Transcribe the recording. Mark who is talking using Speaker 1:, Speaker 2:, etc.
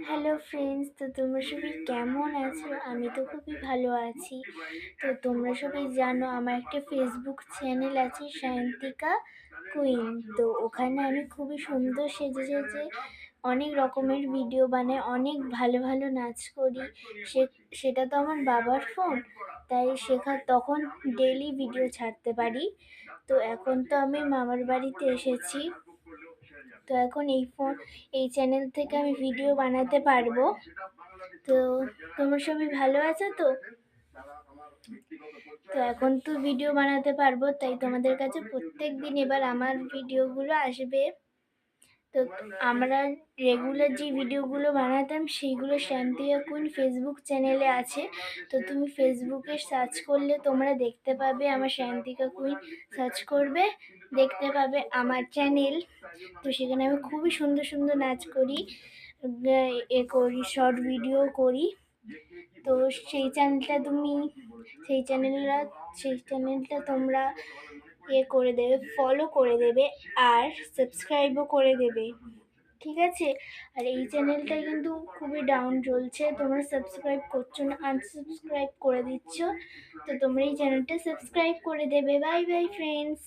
Speaker 1: Hello friends, তো তোমরা সবাই কেমন আছো? আমি তো খুবই ভালো আছি। তো তোমরা সবাই জানো আমার একটা ফেসবুক চ্যানেল আছে, সায়ন্তিকা কুইন। তো ওখানে আমি খুবই সুন্দর সেজে সেজে অনেক রকমের ভিডিও বানাই, অনেক ভালো ভালো নাচ করি। সেটা তো আমার বাবার ফোন, তাই তখন ডেইলি ভিডিও ছাড়তে পারি। তো এখন তো আমি মামার বাড়িতে এসেছি, তো এখন এই চ্যানেল থেকে আমি ভিডিও বানাতে পারবো। তো তোমরা সবাই ভালো আছো তো? তো এখন তো ভিডিও বানাতে পারবো, তাই তোমাদের কাছে প্রত্যেক দিন এবার আমার ভিডিওগুলো আসবে। তো আমরা রেগুলার যে ভিডিওগুলো বানাতাম সেইগুলো শান্তিয়া কুইন ফেসবুক চ্যানেলে আছে। তো তুমি ফেসবুকে সার্চ করলে তোমরা দেখতে পাবে, আমার শান্তিকা কুইন সার্চ করবে, দেখতে পাবে আমার চ্যানেল। তো সেখানে আমি খুবই সুন্দর সুন্দর নাচ করি, শর্ট ভিডিও করি। তো সেই চ্যানেলটা তোমরা করে দেবে, ফলো করে দেবে, আর সাবস্ক্রাইবও করে দেবে, ঠিক আছে? আর এই চ্যানেলটা কিন্তু খুবই ডাউন চলছে, তোমরা সাবস্ক্রাইব করছো না, আনসাবস্ক্রাইব করে দিচ্ছ। তো তোমরা এই চ্যানেলটা সাবস্ক্রাইব করে দেবে। Bye bye friends.